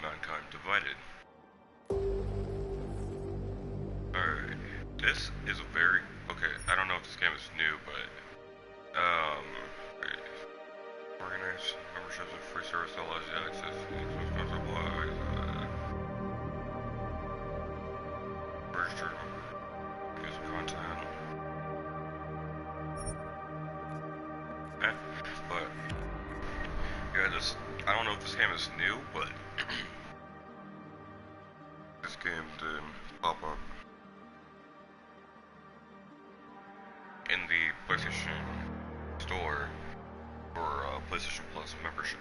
mankind divided. Alright, this is a very... Okay, I don't know if this game is new, but... Organize memberships of free service that allows you to access registered use content. Okay, but... Yeah, this... I don't know if this game is new, but... this game did pop up in the PlayStation Store for PlayStation Plus membership,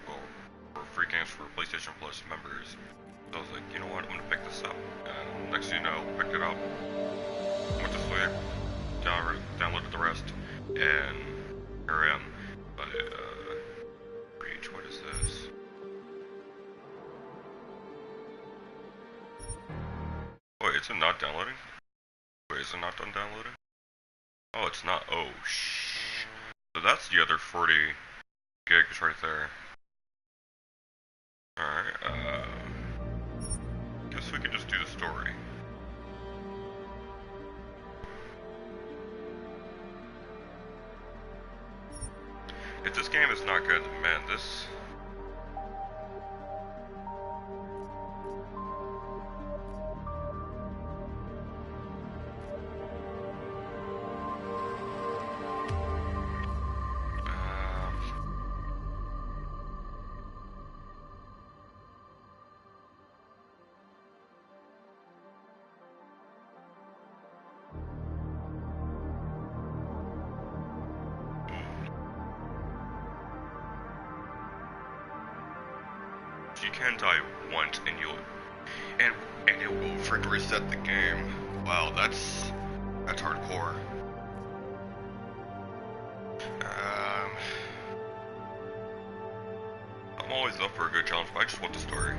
for free games for PlayStation Plus members. So I was like, you know what, I'm gonna pick this up. And next thing you know, picked it up, went to sleep, downloaded the rest, and here I am. But, Reach, what is this? Wait, is it not downloading? Wait, is it not done downloading? Oh, it's not. Oh, shh. So that's the other 40 gigs right there. Alright, guess we can just do the story. If this game is not good, man, this... You can die once and you'll and it will freaking reset the game. Wow, that's hardcore. I'm always up for a good challenge, but I just want the story.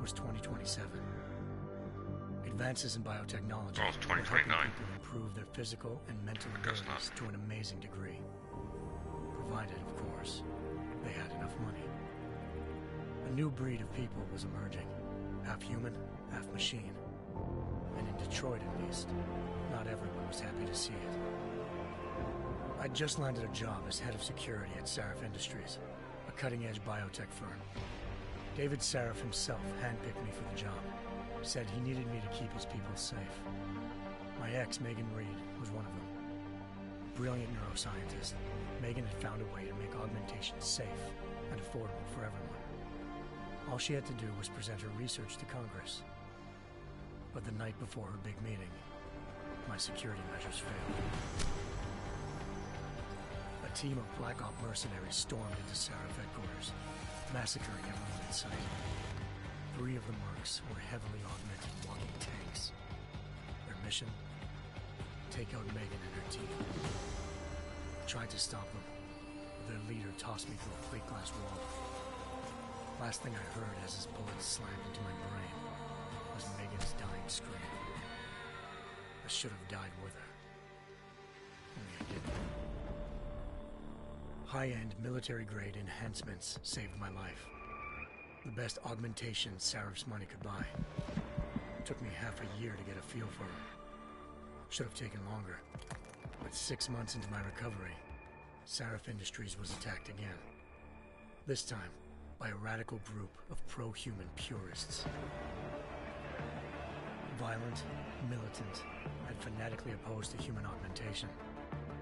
Was 2027. Advances in biotechnology oh, it's 2029. will help people improve their physical and mental abilities to an amazing degree. Provided, of course, they had enough money. A new breed of people was emerging, half human, half machine. And in Detroit, at least, not everyone was happy to see it. I'd just landed a job as head of security at Sarif Industries, a cutting-edge biotech firm. David Sarif himself handpicked me for the job. Said he needed me to keep his people safe. My ex, Megan Reed, was one of them. Brilliant neuroscientist, Megan had found a way to make augmentation safe and affordable for everyone. All she had to do was present her research to Congress. But the night before her big meeting, my security measures failed. A team of Black Op mercenaries stormed into Sarif headquarters, massacring everyone in sight. 3 of the mercs were heavily augmented walking tanks. Their mission? Take out Megan and her team. I tried to stop them, but their leader tossed me through a plate glass wall. Last thing I heard as his bullets slammed into my brain was Megan's dying scream. I should have died with her. Only I didn't. High-end military-grade enhancements saved my life. The best augmentation Sarif's money could buy. It took me half a year to get a feel for her. Should have taken longer. But 6 months into my recovery, Sarif Industries was attacked again. This time, by a radical group of pro-human purists. Violent, militant, and fanatically opposed to human augmentation.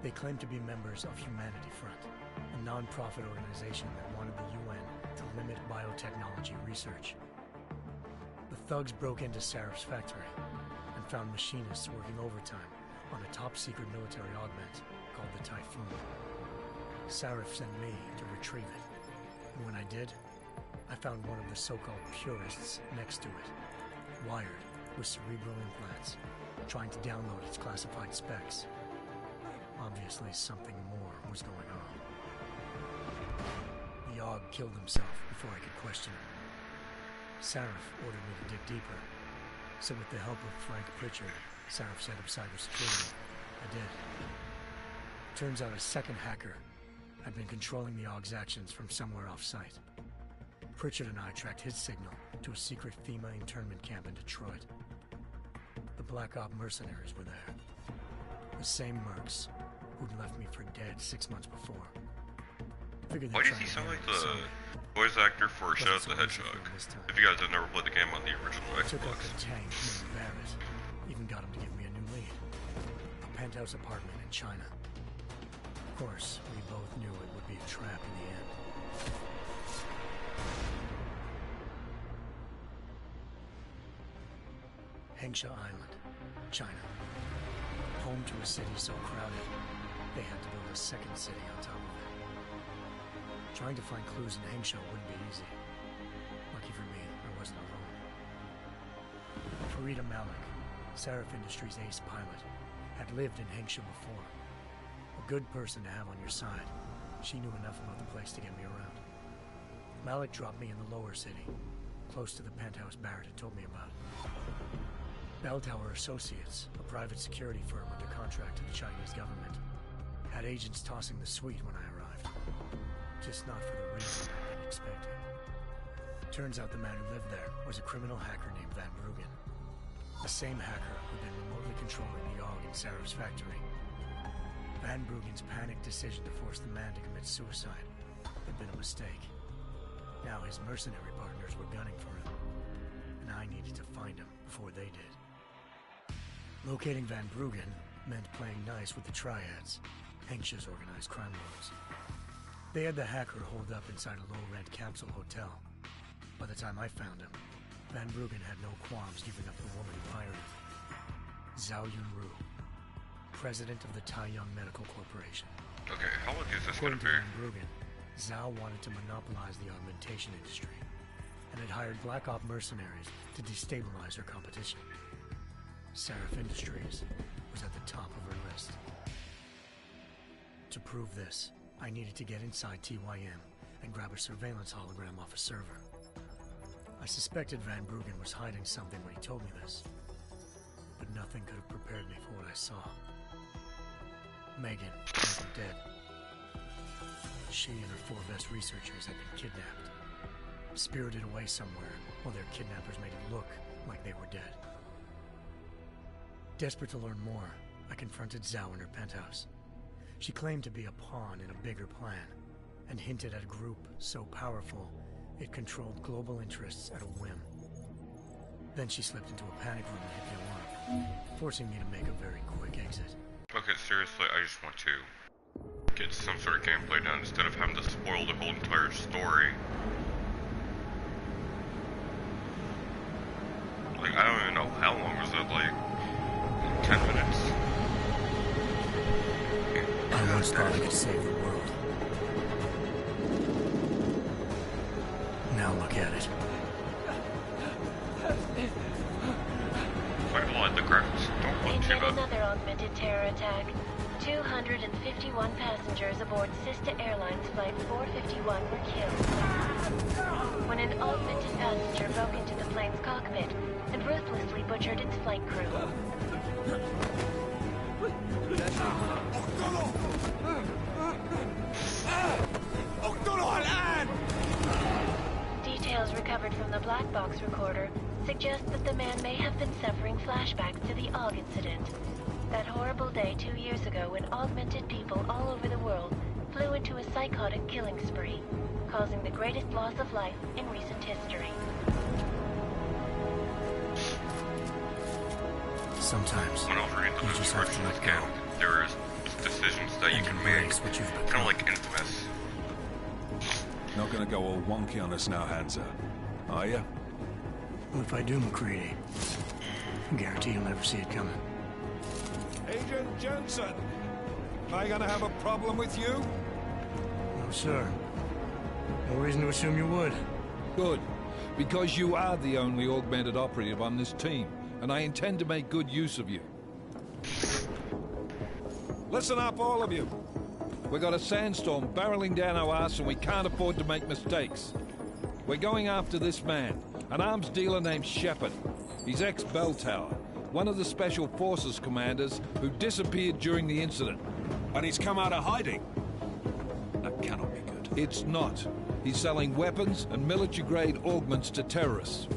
They claimed to be members of Humanity Front, a non-profit organization that wanted the UN to limit biotechnology research. The thugs broke into Sarif's factory and found machinists working overtime, on a top-secret military augment called the Typhoon. Sarif sent me to retrieve it, and when I did, I found one of the so-called purists next to it, wired with cerebral implants, trying to download its classified specs. Obviously, something more was going on. The Aug killed himself before I could question him. Sarif ordered me to dig deeper, so with the help of Frank Pritchard, Sarif set up cybersecurity. I did. Turns out a second hacker had been controlling the Aug's actions from somewhere off-site. Pritchard and I tracked his signal to a secret FEMA internment camp in Detroit. The Black Op mercenaries were there. The same mercs who'd left me for dead 6 months before. Why does he sound like the voice actor for Shadow the Hedgehog? If you guys have never played the game on the original Xbox. Took out the tank named Barrett. Even got him to give me a new lead. A penthouse apartment in China. Of course, we both knew it would be a trap in the end. Hengsha Island, China. Home to a city so crowded, they had to build a second city on top of it. Trying to find clues in Hengsha wouldn't be easy. Lucky for me, I wasn't alone. Farida Malik, Sarif Industries' ace pilot, had lived in Hengsha before. A good person to have on your side. She knew enough about the place to get me around. Malik dropped me in the lower city, close to the penthouse Barrett had told me about. Bell Tower Associates, a private security firm under contract to the Chinese government, had agents tossing the suite when I arrived. Just not for the reason I'd been expecting. Turns out the man who lived there was a criminal hacker named Van Bruggen. The same hacker who'd been remotely controlling the Aug in Sarif's factory. Van Bruggen's panicked decision to force the man to commit suicide had been a mistake. Now his mercenary partners were gunning for him, and I needed to find him before they did. Locating Van Bruggen meant playing nice with the Triads, Hengsha's organized crime lords. They had the hacker holed up inside a low-rent capsule hotel. By the time I found him, Van Bruggen had no qualms giving up the woman who hired him. Zhao Yunru, president of the Taiyang Medical Corporation. Okay, how long is this According gonna be? to Van Bruggen, Zhao wanted to monopolize the augmentation industry and had hired Black Op mercenaries to destabilize her competition. Sarif Industries was at the top of her list. To prove this, I needed to get inside TYM and grab a surveillance hologram off a server. I suspected Van Bruggen was hiding something when he told me this, but nothing could have prepared me for what I saw. Megan wasn't dead. She and her 4 best researchers had been kidnapped, spirited away somewhere while their kidnappers made it look like they were dead. Desperate to learn more, I confronted Zhao in her penthouse. She claimed to be a pawn in a bigger plan, and hinted at a group so powerful it controlled global interests at a whim. Then she slipped into a panic room and hit the alarm, forcing me to make a very quick exit. Okay, seriously, I just want to get some sort of gameplay done instead of having to spoil the whole entire story. Like, I don't even know how long was that, like 10 minutes? I once thought I could save the world. Now look at it. Like the graphics don't look too bad. Another augmented terror attack. 251 passengers aboard Sister Airlines Flight 451 were killed when an augmented passenger broke into the plane's cockpit and ruthlessly butchered its flight crew. Details recovered from the black box recorder suggest that the man may have been suffering flashbacks to the Aug incident. That horrible day 2 years ago when augmented people all over the world flew into a psychotic killing spree, causing the greatest loss of life in recent history. Sometimes When I was reading the you just have to description of let this go. game, there is decisions that you and can make, embrace what you've kind become. of like Infamous. Not gonna go all wonky on us now, Hansa, are ya? Well, if I do, McCready, I guarantee you'll never see it coming. Agent Agent Jensen! Am I gonna have a problem with you? No, sir. No reason to assume you would. Good. Because you are the only augmented operative on this team, and I intend to make good use of you. Listen up, all of you. We got a sandstorm barreling down our arse and we can't afford to make mistakes. We're going after this man, an arms dealer named Shepard. He's ex-Bell Tower, one of the Special Forces commanders who disappeared during the incident. And he's come out of hiding. That cannot be good. It's not. He's selling weapons and military-grade augments to terrorists.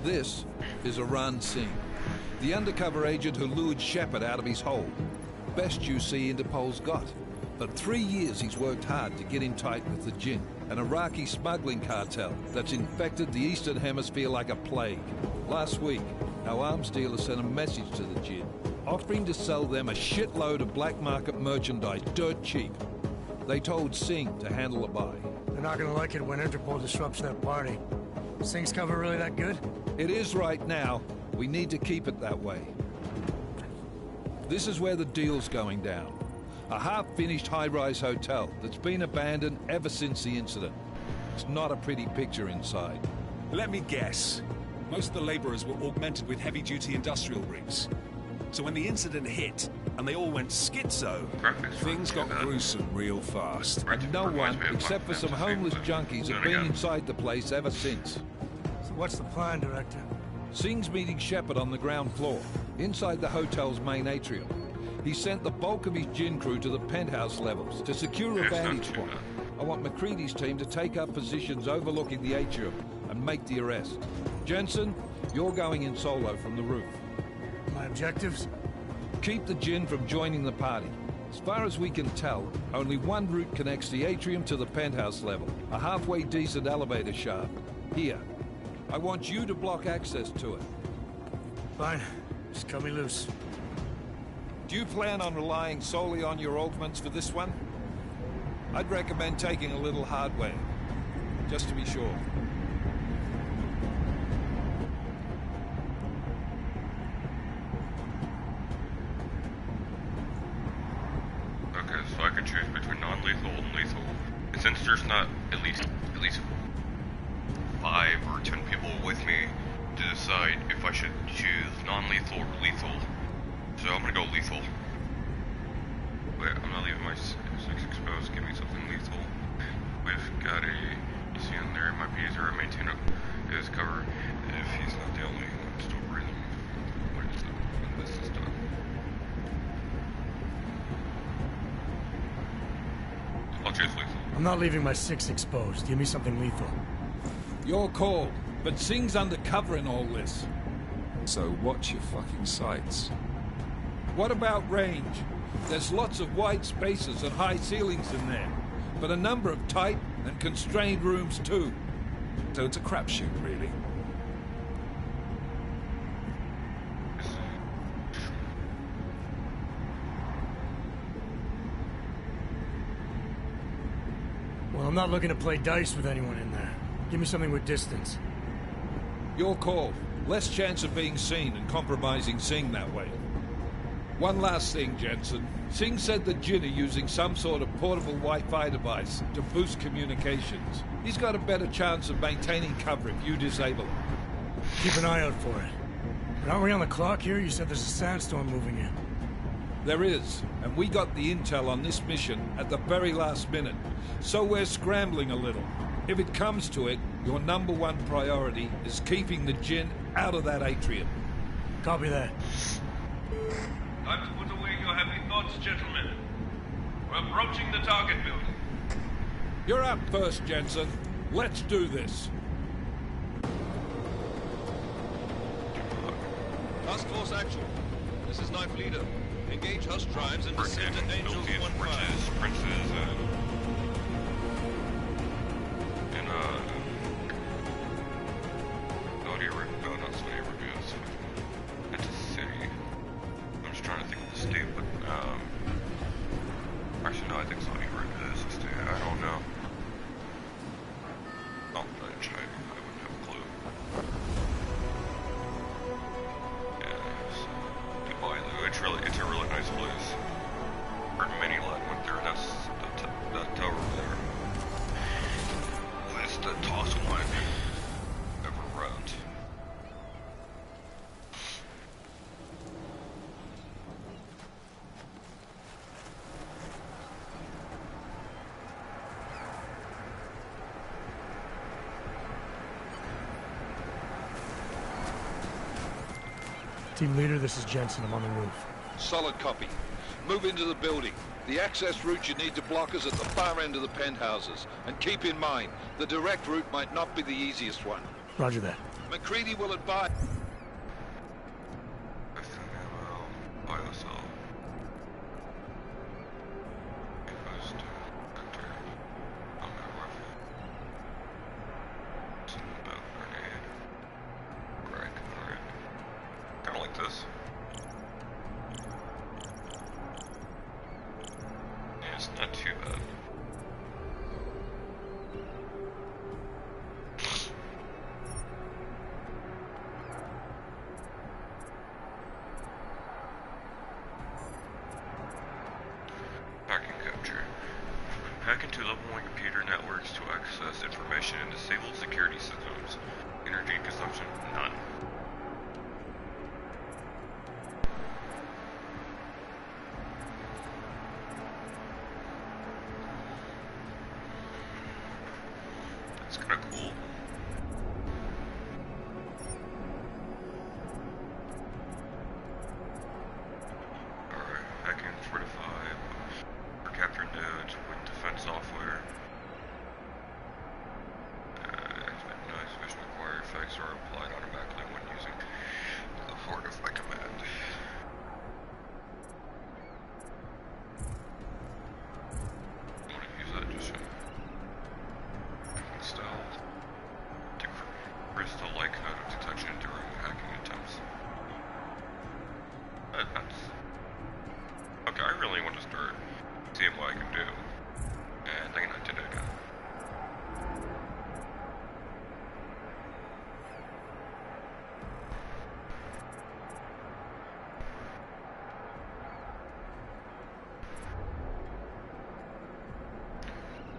This is Aran Singh, the undercover agent who lured Shepard out of his hole. Best you see Interpol's got. For 3 years he's worked hard to get in tight with the Jinn, an Iraqi smuggling cartel that's infected the Eastern Hemisphere like a plague. Last week, our arms dealer sent a message to the Jinn, offering to sell them a shitload of black market merchandise dirt cheap. They told Singh to handle the buy. They're not gonna like it when Interpol disrupts that party. Singh's cover really that good? It is right now. We need to keep it that way. This is where the deal's going down. A half-finished high-rise hotel that's been abandoned ever since the incident. It's not a pretty picture inside. Let me guess. Most of the laborers were augmented with heavy-duty industrial rigs. So when the incident hit, and they all went schizo, things got gruesome real fast. And no one, except for some homeless junkies, have been inside the place ever since. So what's the plan, Director? Singh's meeting Shepard on the ground floor, inside the hotel's main atrium. He sent the bulk of his Jinn crew to the penthouse levels to secure a vantage point. I want McCready's team to take up positions overlooking the atrium and make the arrest. Jensen, you're going in solo from the roof. My objectives? Keep the Jinn from joining the party. As far as we can tell, only one route connects the atrium to the penthouse level. A halfway decent elevator shaft. Here. I want you to block access to it. Fine. Just cut me loose. Do you plan on relying solely on your augments for this one? I'd recommend taking a little hardware, just to be sure. Okay, so I can choose between non-lethal and lethal. And since there's not at least 5 or 10 people with me to decide if I should choose non-lethal or lethal, so I'm gonna go lethal. Wait, I'm not leaving my 6 exposed. Give me something lethal. We've got a, you see in there, my P0 maintain his cover. If he's not the only one still breathing, what is it when this is done? I'll choose lethal. I'm not leaving my 6 exposed. Give me something lethal. Your call, but Singh's undercover in all this. So watch your fucking sights. What about range? There's lots of wide spaces and high ceilings in there, but a number of tight and constrained rooms too. So it's a crapshoot, really. Well, I'm not looking to play dice with anyone in there. Give me something with distance. Your call. Less chance of being seen and compromising Singh that way. One last thing, Jensen. Singh said the Jinn are using some sort of portable Wi-Fi device to boost communications. He's got a better chance of maintaining cover if you disable it. Keep an eye out for it. But aren't we on the clock here? You said there's a sandstorm moving in. There is, and we got the intel on this mission at the very last minute, so we're scrambling a little. If it comes to it, your #1 priority is keeping the Jinn out of that atrium. Copy that. Time to put away your heavy thoughts, gentlemen. We're approaching the target building. You're up first, Jensen. Let's do this. Task Force action. This is Knife Leader. Engage Hush drives and descend to Angels 1-5. Princes, Saudi Arabia, no, not Saudi Arabia, it's a city. I'm just trying to think of the state, but, actually, no, I think Saudi Arabia is a state, I don't know. Oh, not in China, I wouldn't have a clue. Yeah, so, Dubai, it's a Team leader, this is Jensen. I'm on the roof. Solid copy. Move into the building. The access route you need to block is at the far end of the penthouses. And keep in mind, the direct route might not be the easiest one. Roger that. McCready will advise... Hack into level 1 computer networks to access information and disable security systems. Energy consumption, none. That's kinda cool. Alright, hacking 4 to 5. For capture nodes with defense software. Noise vision required effects are applied automatically when using the fortify command. I want to use that just stealth. To crystal-like code of detection during hacking attempts. That's... Okay, I really want to start seeing what I can do. And I did it again.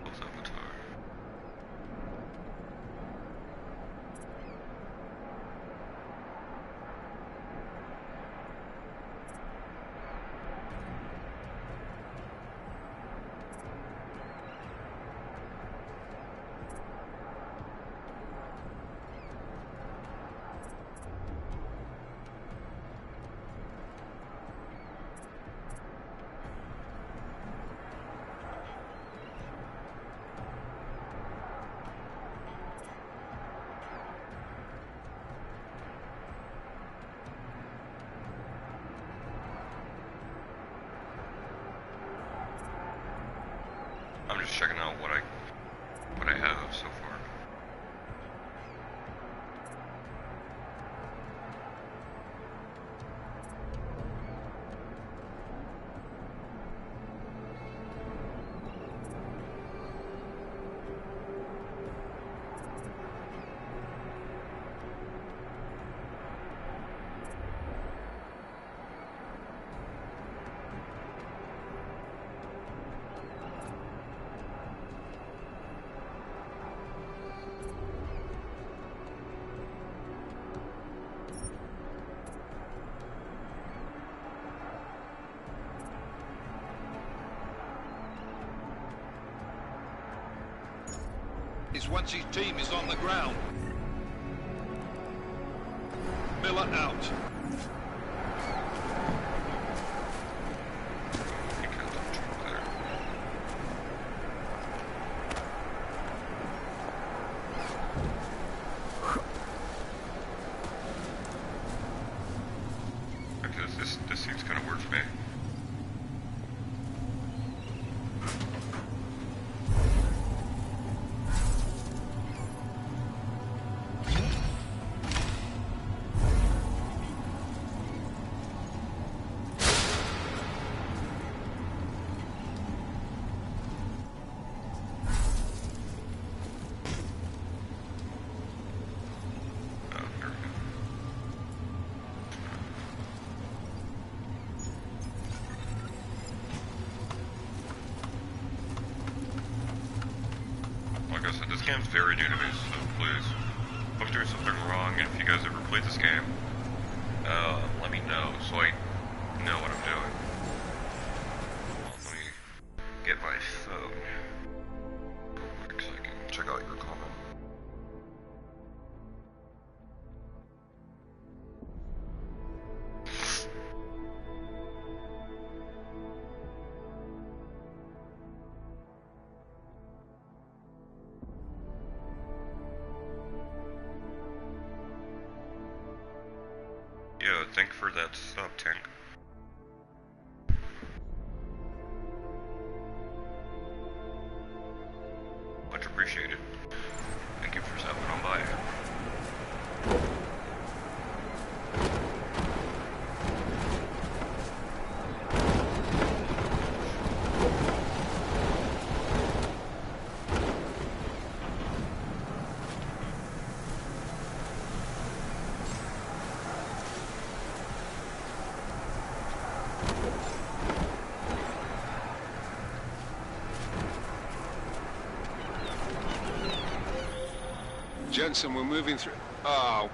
What's avatar? I'm just checking out what I have so far. is once his team is on the ground. Miller out. This seems kind of weird for me. Like I said, this game's very new to me, so please, if I'm doing something wrong, and if you guys ever played this game, let me know so I know what I'm doing. Let me get my phone real quick so I can check out your comment. for that sub, Tank. Much appreciated. Thank you for stopping on by. Jensen, we're moving through... Oh.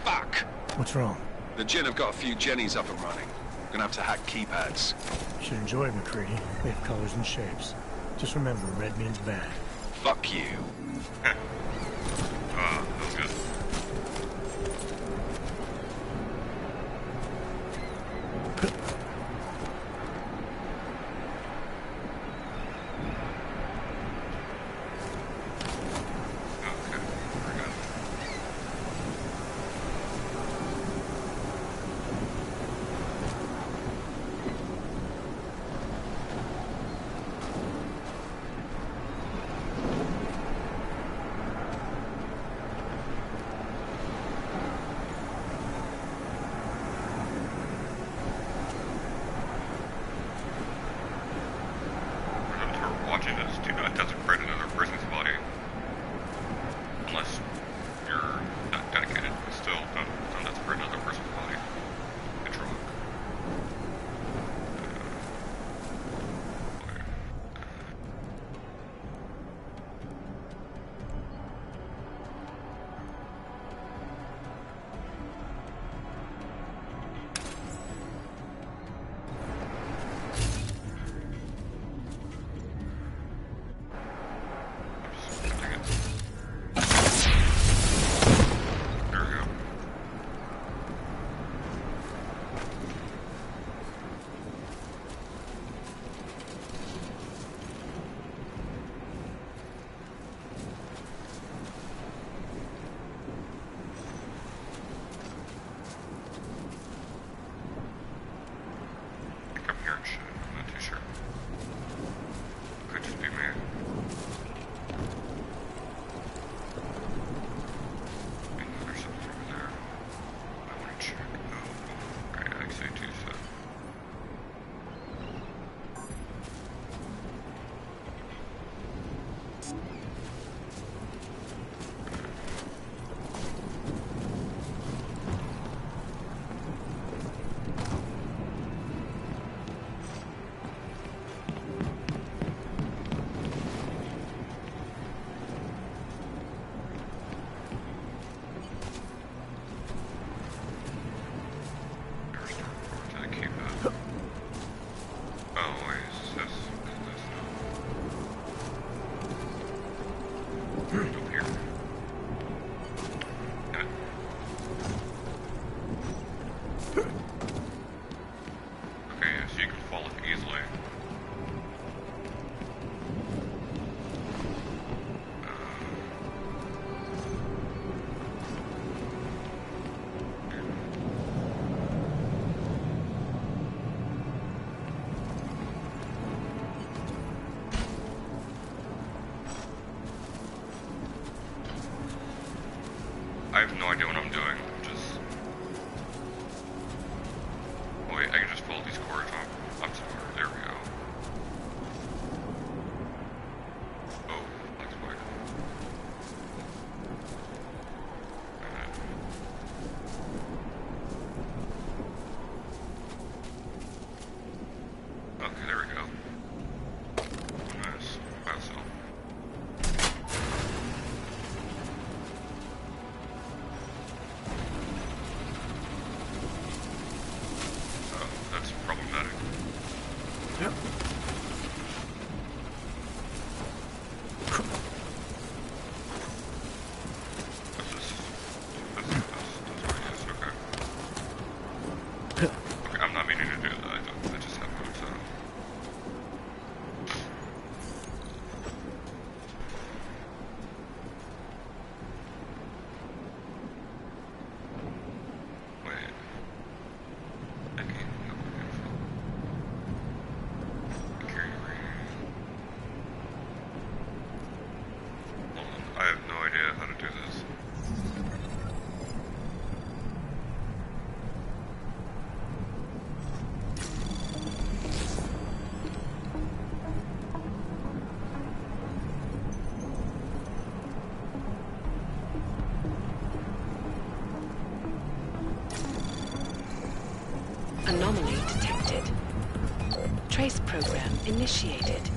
Fuck! What's wrong? The Jinn have got a few Jennies up and running. Gonna have to hack keypads. You should enjoy it, McCready. They have colors and shapes. Just remember, red means bad. Fuck you. Ah, that was good. Watching this, do not desecrate another person's body. Unless you're not dedicated, but still, don't desecrate another person's body. Good drug. Anomaly detected. Trace program initiated.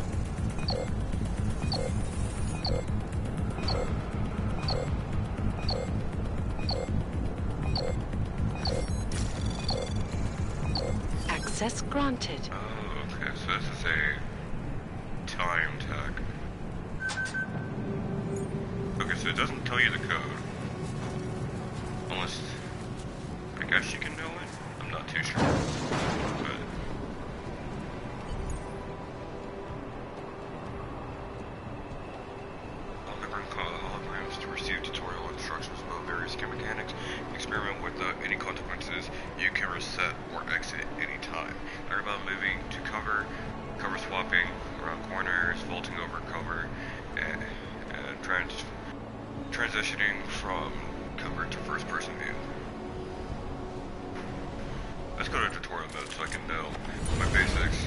Access granted. Oh, okay, so this is a time tag. Okay, so it doesn't tell you the code. Unless, I guess you can know it? I'm not too sure. But holograms to receive tutorial instructions about various game mechanics. Experiment without any consequences. You can reset or exit any time. Learn about moving to cover swapping around corners, vaulting over cover, and transitioning from cover to first person view. Let's go to tutorial mode so I can know my basics.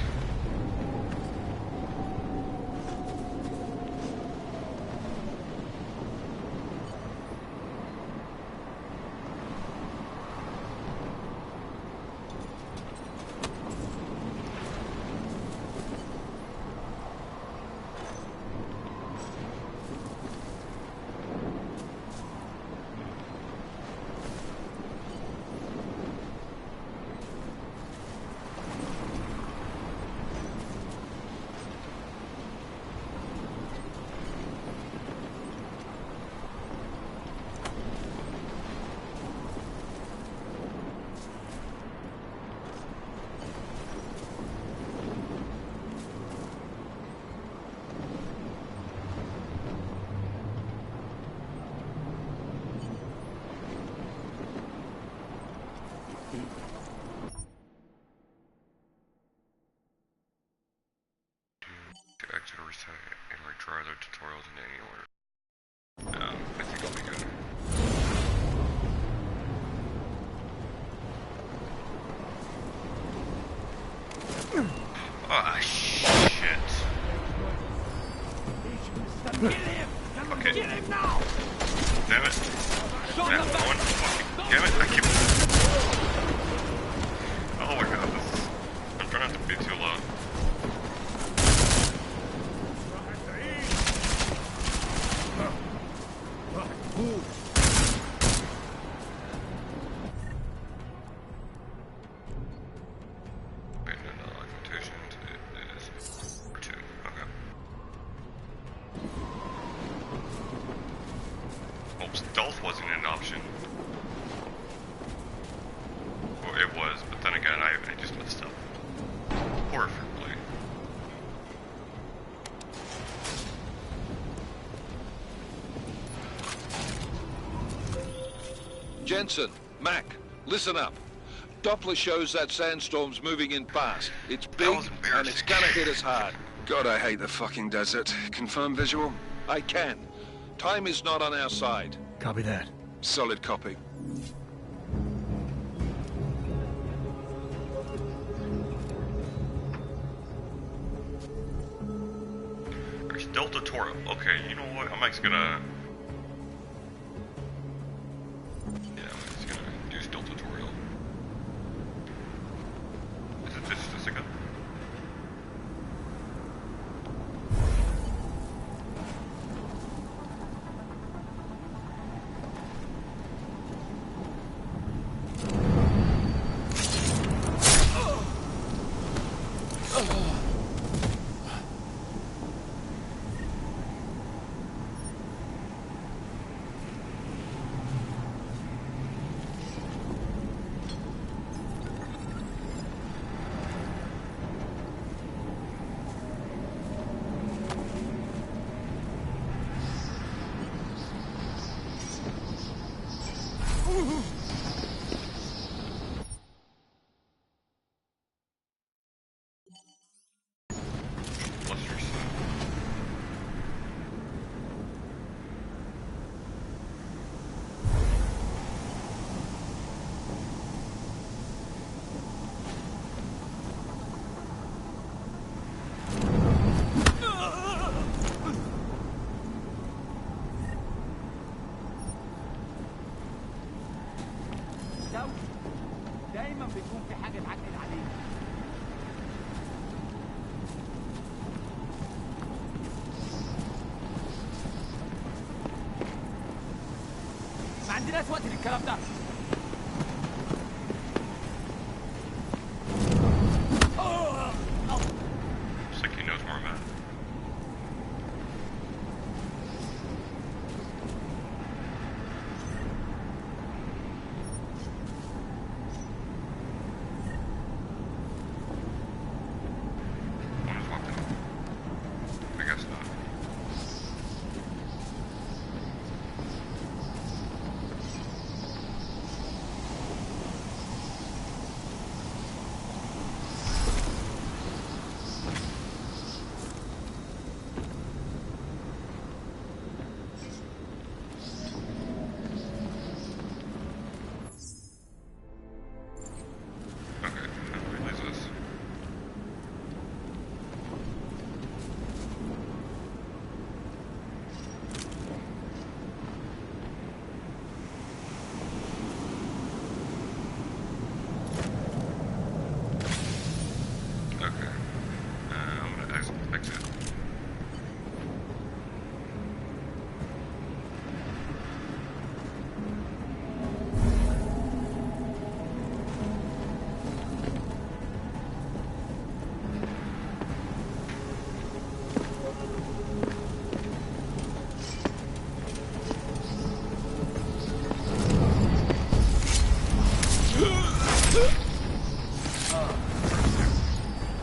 To exit or reset and retry their tutorials in any order. I think I'll be good. Ah, shit. Okay. Get him now! Damn it. Damn it, I keep... Oh my god, I'm trying not to be too loud. Stealth wasn't an option. Well, it was, but then again, I just messed up. Horribly. Jensen, Mac, listen up. Doppler shows that sandstorm's moving in fast. It's big, and it's gonna hit us hard. God, I hate the fucking desert. Confirm visual? I can. Time is not on our side. Copy that. Solid copy. There's Delta Toro. Okay, you know what? I'm actually gonna... Yeah, I'm just gonna do Delta Toro. Is it this again? عندناش وقت للكلام ده. Looks like he knows more about it.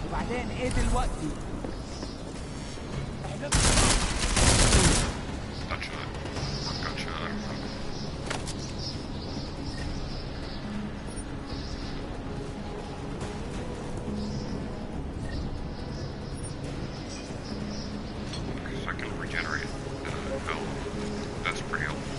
وبعدين ايه دلوقتي؟ So I can regenerate health. That's pretty helpful.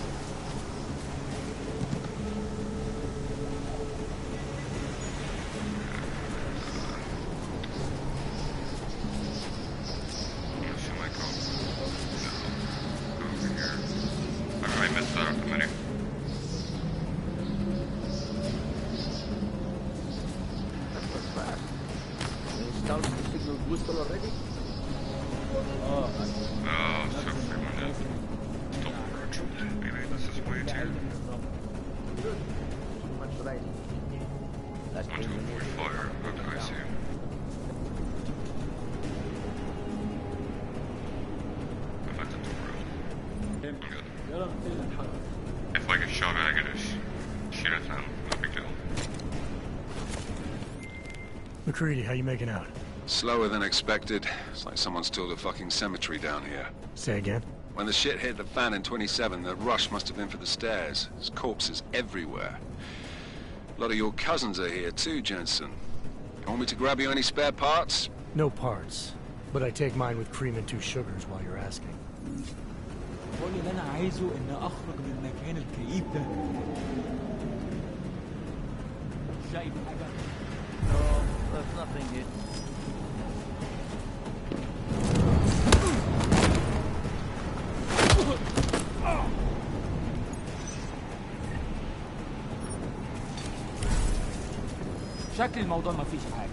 If I get shot at, I get a shoot at them. No big deal. McCready, how you making out? Slower than expected. It's like someone's tilled a fucking cemetery down here. Say again? When the shit hit the fan in 27, the rush must have been for the stairs. There's corpses everywhere. A lot of your cousins are here too, Jensen. You want me to grab you any spare parts? No parts. But I take mine with cream and 2 sugars while you're asking. كل اللي انا عايزه ان اخرج من المكان الكئيب ده. شايف حاجه؟ No, there's nothing here. شكل الموضوع ما فيش حاجه.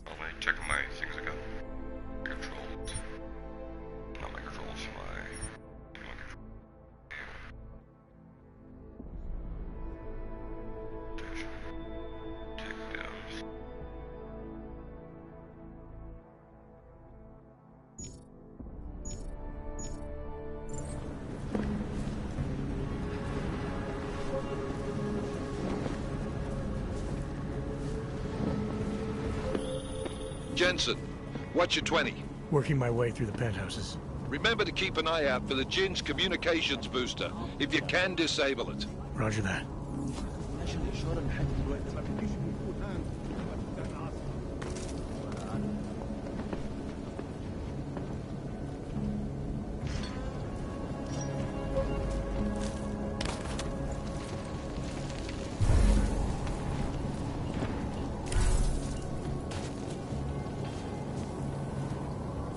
Only checking my things again. Controls. Not my controls, my controls. Takedowns. Jensen, what's your 20? Working my way through the penthouses. Remember to keep an eye out for the Jin's communications booster. If you can, disable it. Roger that.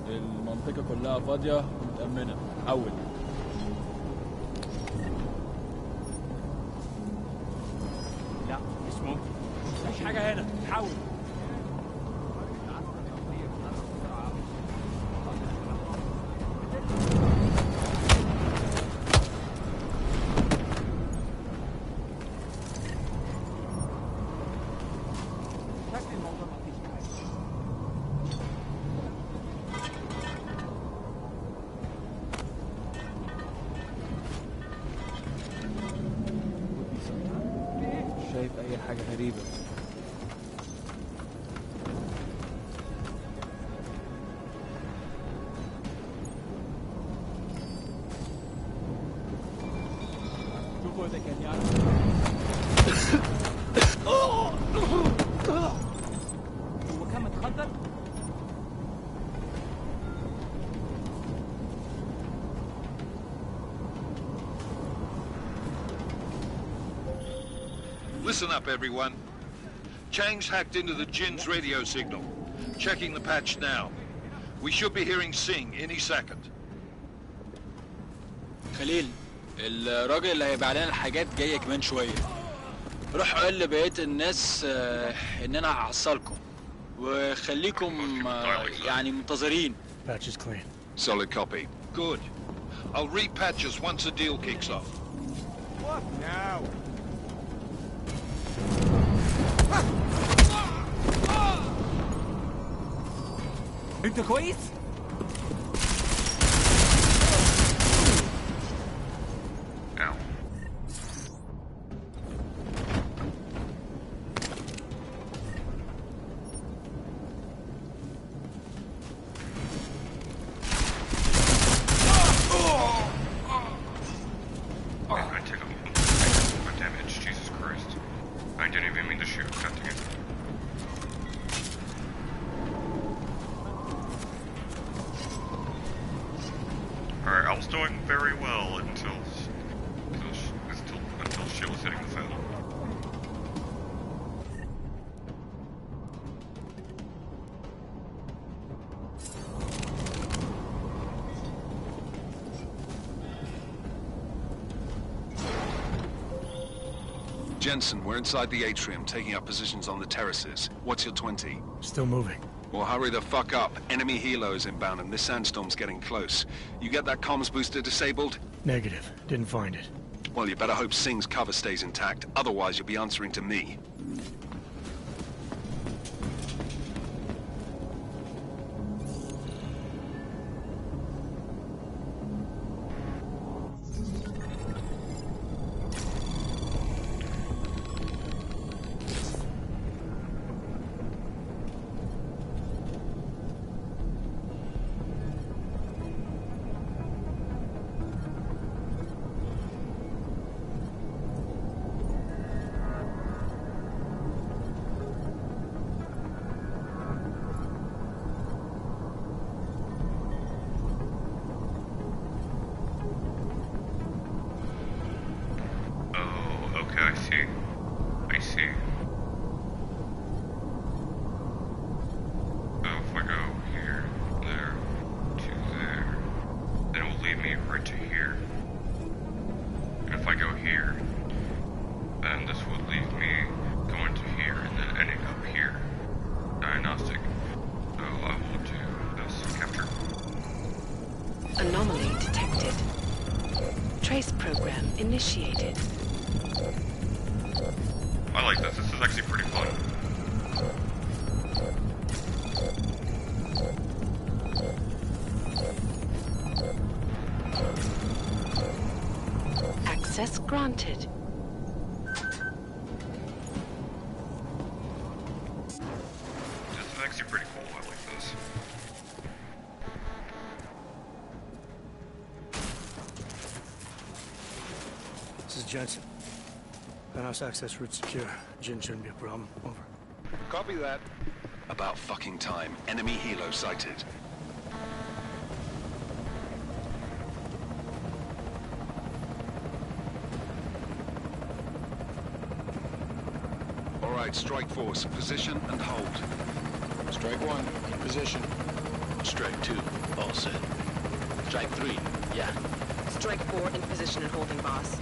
المنطقة كلها فاضية ومتأمنة. حول. حاول. شايف اي حاجة غريبة؟ شوفوا اذا كان يعرف. هو كان متخدر؟ Listen up, everyone. Chang's hacked into the Jin's radio signal. Checking the patch now. We should be hearing Sing any second. خليل، الراجل اللي هيبيع لنا الحاجات جاي كمان شوية. روح قول لبقية الناس إن أنا هحصلكم. وخليكم يعني منتظرين. Patch is clean. Solid copy. Good. I'll repatch us once the deal kicks off. What now? انت كويس؟ Ow. I take my damage, Jesus Christ. I didn't even mean to shoot, God dang it. Alright, I was doing very well until shit was hitting the fan. Jensen, we're inside the atrium, taking up positions on the terraces. What's your 20? Still moving. Well, hurry the fuck up. Enemy helos inbound and this sandstorm's getting close. You get that comms booster disabled? Negative. Didn't find it. Well, you better hope Sing's cover stays intact. Otherwise, you'll be answering to me. I see. I see. So if I go here, there, to there, then it will lead me right to here. And if I go here, then this will lead me going to here and then ending up here. Diagnostic. So I will do this. Capture. Anomaly detected. Trace program initiated. I like this. This is actually pretty fun. Access granted. This is actually pretty cool. I like this. This is Jensen. Penthouse access route secure. Jin shouldn't be a problem. Over. Copy that. About fucking time. Enemy helo sighted. All right, strike force. Position and hold. Strike 1, in position. Strike 2, all set. Strike 3, yeah. Strike 4, in position and holding, boss.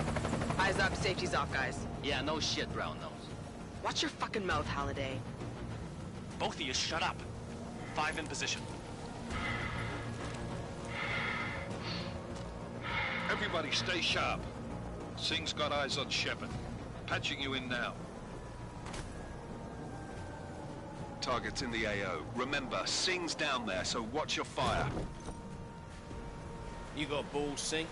Eyes up, safety's off, guys. Yeah, no shit, brown nose. Watch your fucking mouth, Halliday. Both of you shut up. 5 in position. Everybody stay sharp. Singh's got eyes on Shepard. Patching you in now. Target's in the AO. Remember, Singh's down there, so watch your fire. You got balls, Singh?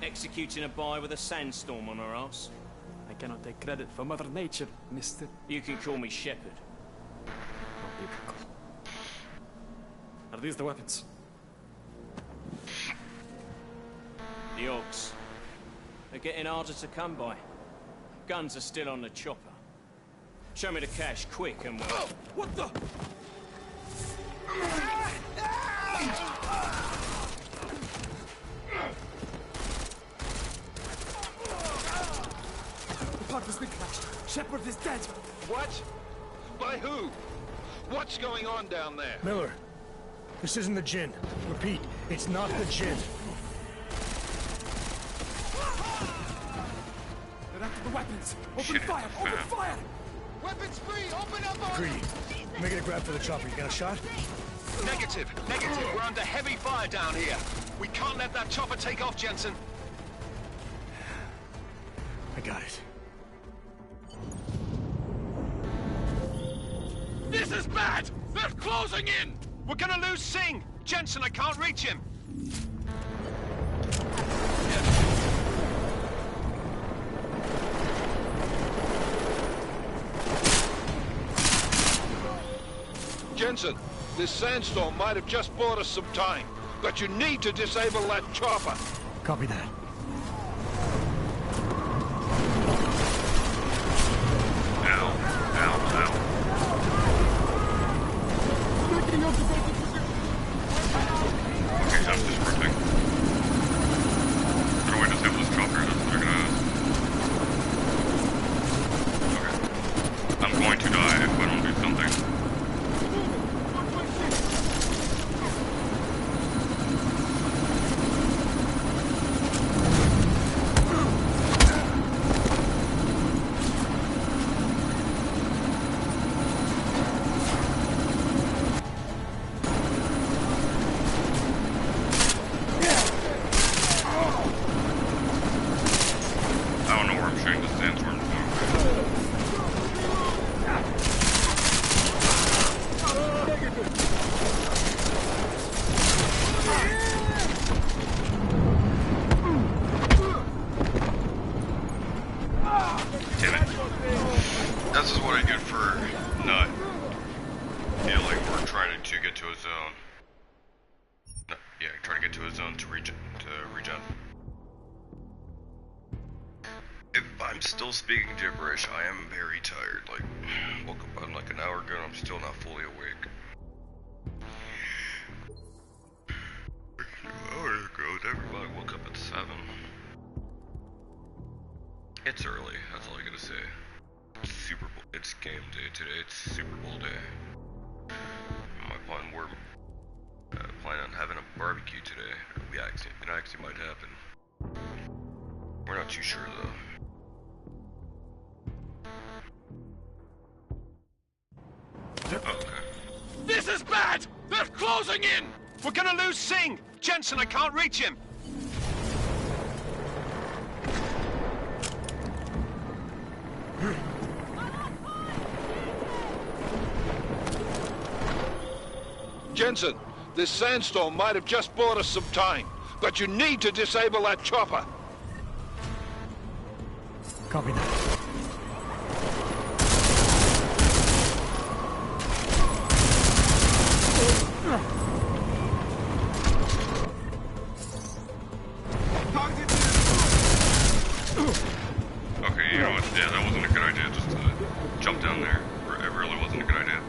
Executing a buy with a sandstorm on her ass? I cannot take credit for Mother Nature, mister. You can call me Shepard. Are these the weapons? The Orcs. They're getting harder to come by. Guns are still on the chopper. Show me the cash, quick, and we'll... Oh, what the? The park has been crashed. Shepard is dead. What? By who? What's going on down there? Miller, this isn't the Jinn. Repeat, it's not the Jinn. They're after the weapons. Open fire! Open fire! Weapons free! Open up on... Greedy, making a grab for the chopper. You got a shot? Negative. Negative. We're under heavy fire down here. We can't let that chopper take off, Jensen. I got it. This is bad! They're closing in! We're gonna lose Singh! Jensen, I can't reach him! Jensen, this sandstorm might have just bought us some time, but you need to disable that chopper. Copy that. Okay, time for sprinting. How do I disable this chopper? That's what they're gonna ask. Okay. I'm going to die if I don't do something. I'm still speaking gibberish. I am very tired. Like, woke up on like an hour ago and I'm still not fully awake. Hours ago, everybody woke up at 7. It's early, that's all I gotta say. It's Super Bowl. It's game day today. It's Super Bowl day. We're planning on having a barbecue today. It actually might happen. We're not too sure though. Okay. This is bad! They're closing in! We're gonna lose Singh! Jensen, I can't reach him! Jensen, this sandstorm might have just bought us some time, but you need to disable that chopper. Copy that. Okay, you know what? Yeah, that wasn't a good idea just to jump down there. It really wasn't a good idea.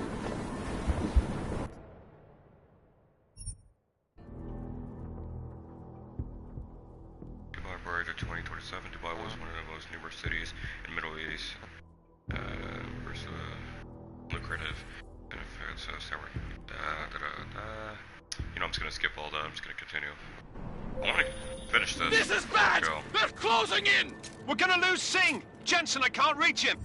Dubai prior to 2027, Dubai was one of the most numerous cities in the Middle East. Versus lucrative benefits. You know, I'm just gonna skip all that. I'm just gonna continue. I want to finish this. This is bad! They're closing in! We're gonna lose Singh! Jensen, I can't reach him!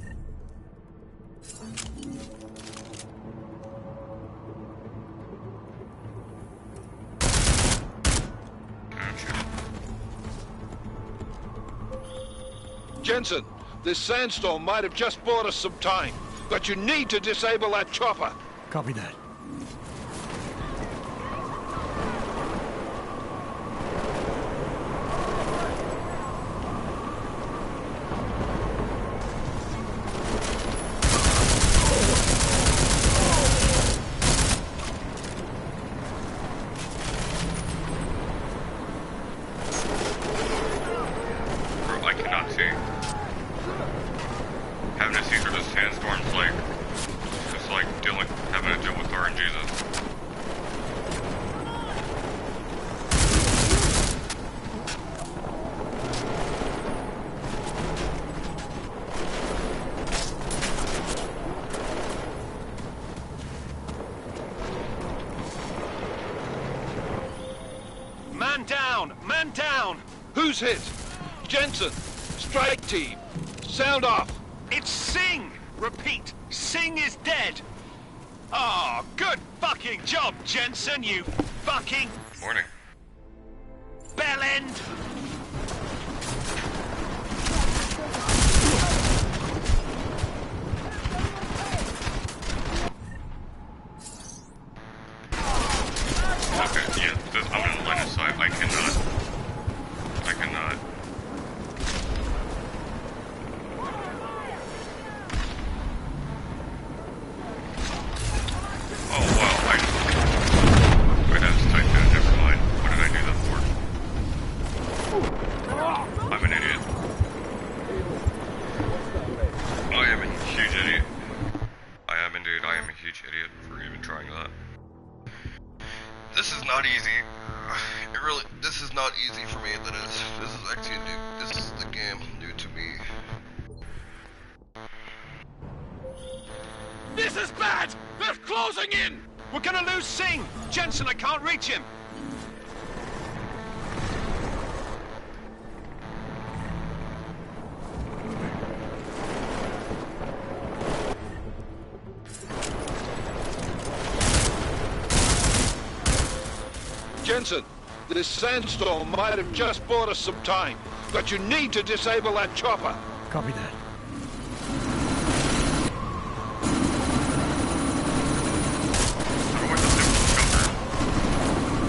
Jensen, this sandstorm might have just bought us some time, but you need to disable that chopper. Copy that. Man down! Who's hit? Jensen! Strike team! Sound off! It's Singh! Repeat, Singh is dead! Oh, good fucking job, Jensen, you fucking... Morning. Bellend! Okay, yeah, I'm in the line of sight. I cannot. Oh, wow, wait, that's typed in. Never mind. What did I do that for? I'm an idiot. I am a huge idiot. I am indeed. I am a huge idiot for even trying that. This is not easy. This is not easy for me, that is. This is actually new. This is the game new to me. This is bad! They're closing in! We're gonna lose Singh! Jensen, I can't reach him! Jensen, this sandstorm might have just bought us some time, but you need to disable that chopper. Copy that.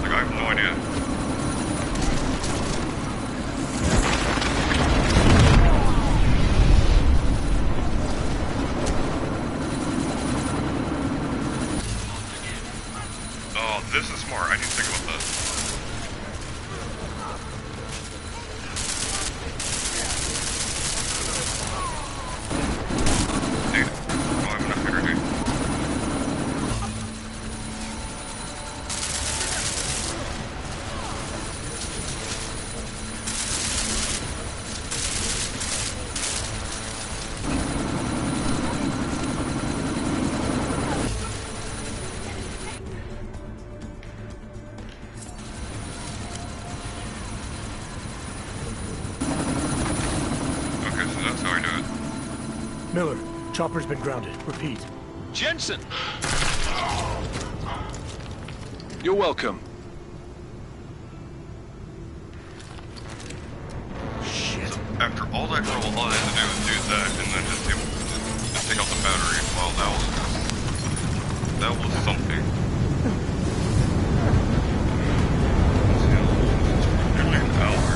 I have no idea. Oh, this is smart. I need to think about this. Dude, oh, I have enough energy. Miller, chopper's been grounded. Repeat. Jensen! You're welcome. Shit. So after all that trouble, all I had to do was do that, and then just take out the battery. Well, that was something. Nearly an hour.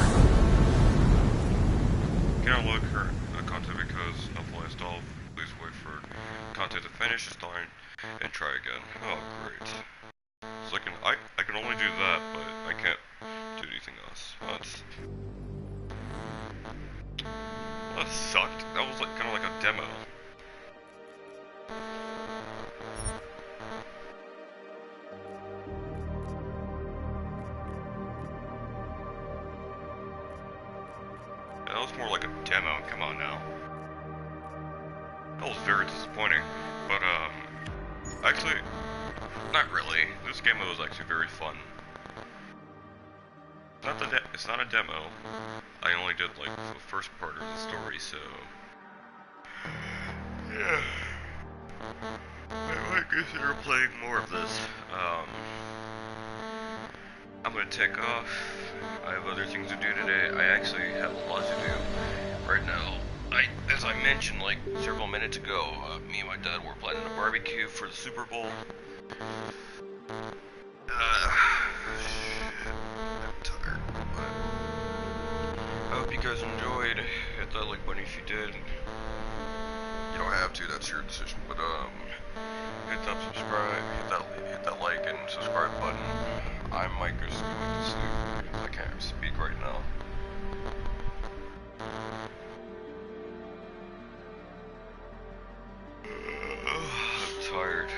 Can I look her content because of full install? Please wait for content to finish, start, and try again. Oh, great. So I can only do that, but I can't do anything else. That sucked. That was like kind of like a demo. Yeah, that was more like a demo. Come on now. That was very disappointing. But actually, not really. This game was actually very fun. It's not a demo. I only did like the first part of the story, so yeah. I might consider playing more of this. I'm gonna take off. I have other things to do today. I actually have a lot to do right now. as I mentioned like several minutes ago, me and my dad were planning a barbecue for the Super Bowl. Shit, I'm tired. But I hope you guys enjoyed. Hit that like button if you did. You don't have to, that's your decision. But hit that subscribe, hit that like and subscribe button. I might just go to sleep. I can't speak right now. I'm tired.